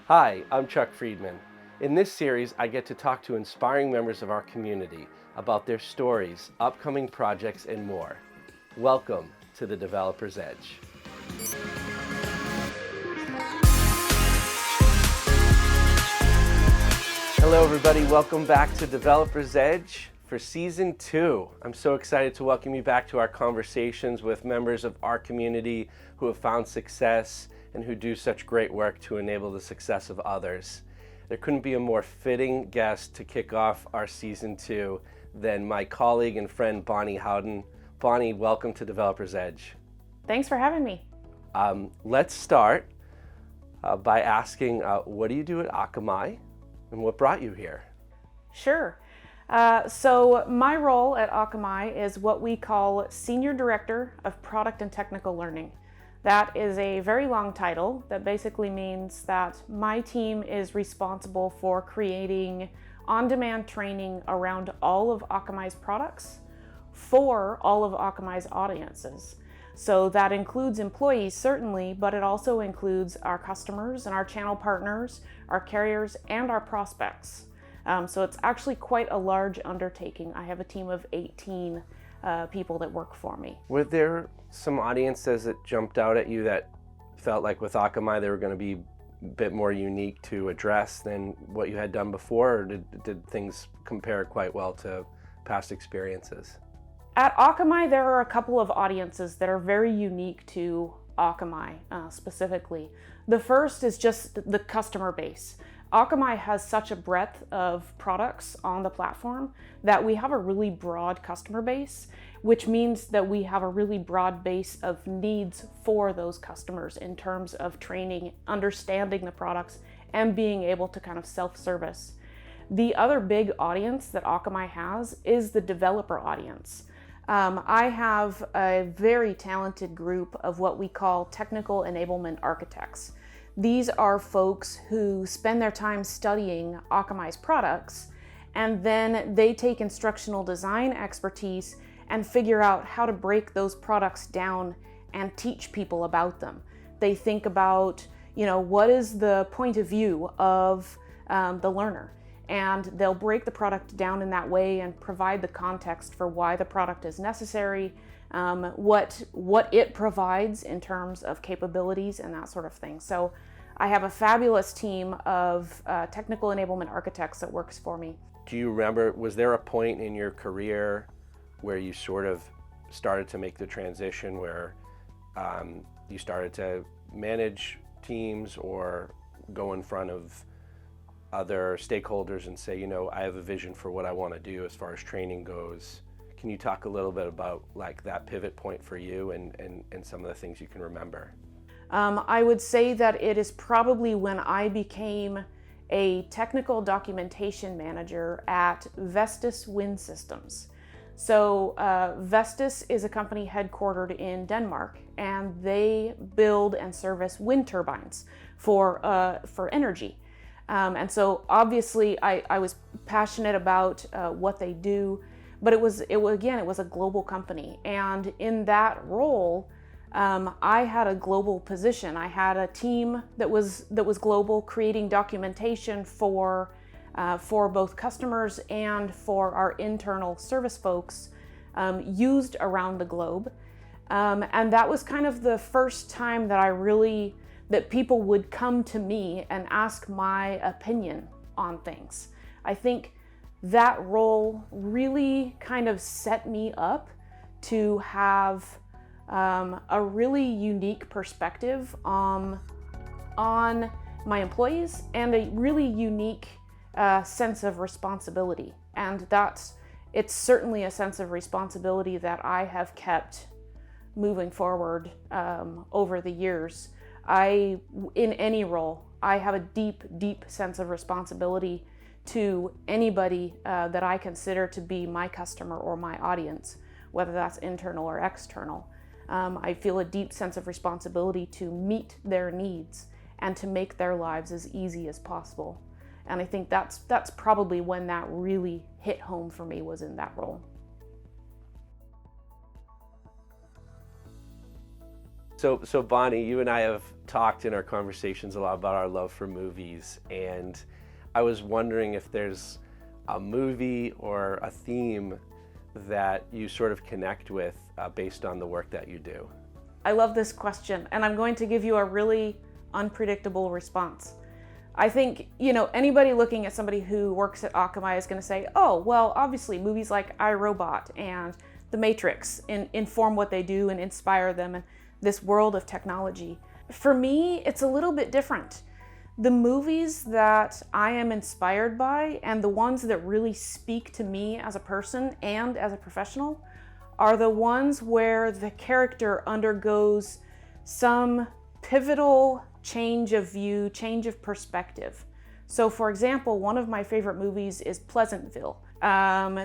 Hi, I'm Chuck Friedman. In this series, I get to talk to inspiring members of our community about their stories, upcoming projects, and more. Welcome to the Developer's Edge. Hello everybody, welcome back to Developer's Edge for Season 2. I'm so excited to welcome you back to our conversations with members of our community who have found success and who do such great work to enable the success of others. There couldn't be a more fitting guest to kick off our Season 2 than my colleague and friend Bonnie Howden. Bonnie, welcome to Developer's Edge. Thanks for having me. Let's start by asking, what do you do at Akamai and what brought you here? Sure. So my role at Akamai is what we call Senior Director of Product and Technical Learning. That is a very long title that basically means that my team is responsible for creating on-demand training around all of Akamai's products for all of Akamai's audiences. So that includes employees certainly, but it also includes our customers and our channel partners, our carriers, and our prospects. So it's actually quite a large undertaking. I have a team of 18 people that work for me. Were there some audiences that jumped out at you that felt like with Akamai they were going to be a bit more unique to address than what you had done before, or did things compare quite well to past experiences? At Akamai, there are a couple of audiences that are very unique to Akamai specifically. The first is just the customer base. Akamai has such a breadth of products on the platform that we have a really broad customer base, which means that we have a really broad base of needs for those customers in terms of training, understanding the products, and being able to kind of self-service. The other big audience that Akamai has is the developer audience. I have a very talented group of what we call technical enablement architects. These are folks who spend their time studying Akamai's products, and then they take instructional design expertise and figure out how to break those products down and teach people about them. They think about, what is the point of view of the learner, and they'll break the product down in that way and provide the context for why the product is necessary, what it provides in terms of capabilities and that sort of thing. So I have a fabulous team of technical enablement architects that works for me. Do you remember, was there a point in your career where you sort of started to make the transition where you started to manage teams or go in front of other stakeholders and say, I have a vision for what I want to do as far as training goes? Can you talk a little bit about like that pivot point for you and some of the things you can remember? I would say that it is probably when I became a technical documentation manager at Vestas Wind Systems. So Vestas is a company headquartered in Denmark, and they build and service wind turbines for energy. And so obviously I was passionate about what they do, but it was a global company. And in that role, I had a global position. I had a team that was global, creating documentation for both customers and for our internal service folks used around the globe. And that was kind of the first time that people would come to me and ask my opinion on things. I think that role really kind of set me up to have a really unique perspective on my employees and a really unique sense of responsibility. And it's certainly a sense of responsibility that I have kept moving forward over the years. In any role, I have a deep, deep sense of responsibility to anybody that I consider to be my customer or my audience, whether that's internal or external. I feel a deep sense of responsibility to meet their needs and to make their lives as easy as possible. And I think that's probably when that really hit home for me, was in that role. So Bonnie, you and I have talked in our conversations a lot about our love for movies, and I was wondering if there's a movie or a theme that you sort of connect with based on the work that you do. I love this question, and I'm going to give you a really unpredictable response. I think, anybody looking at somebody who works at Akamai is going to say, oh, well, obviously movies like iRobot and The Matrix inform what they do and inspire them in this world of technology. For me, it's a little bit different. The movies that I am inspired by and the ones that really speak to me as a person and as a professional are the ones where the character undergoes some pivotal change of view, change of perspective. So for example, one of my favorite movies is Pleasantville.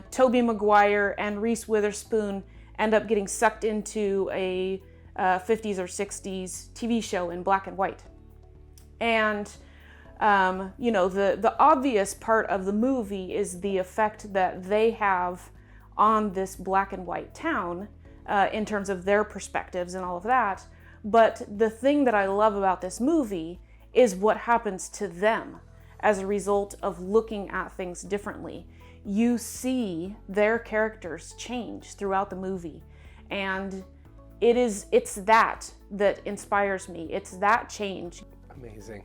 Tobey Maguire and Reese Witherspoon end up getting sucked into a 50s or 60s TV show in black and white. And the obvious part of the movie is the effect that they have on this black and white town in terms of their perspectives and all of that. But the thing that I love about this movie is what happens to them as a result of looking at things differently. You see their characters change throughout the movie, and it's that inspires me. It's that change. Amazing.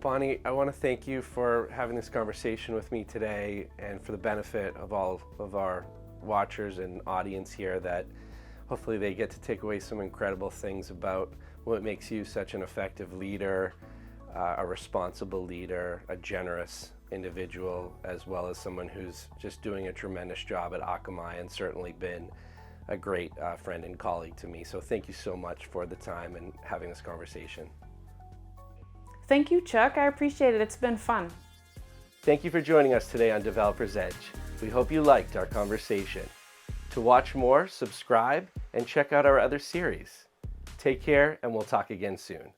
Bonnie, I want to thank you for having this conversation with me today, and for the benefit of all of our watchers and audience here, that hopefully they get to take away some incredible things about what makes you such an effective leader, a responsible leader, a generous individual, as well as someone who's just doing a tremendous job at Akamai and certainly been a great friend and colleague to me. So thank you so much for the time and having this conversation. Thank you, Chuck. I appreciate it. It's been fun. Thank you for joining us today on Developer's Edge. We hope you liked our conversation. To watch more, subscribe and check out our other series. Take care, and we'll talk again soon.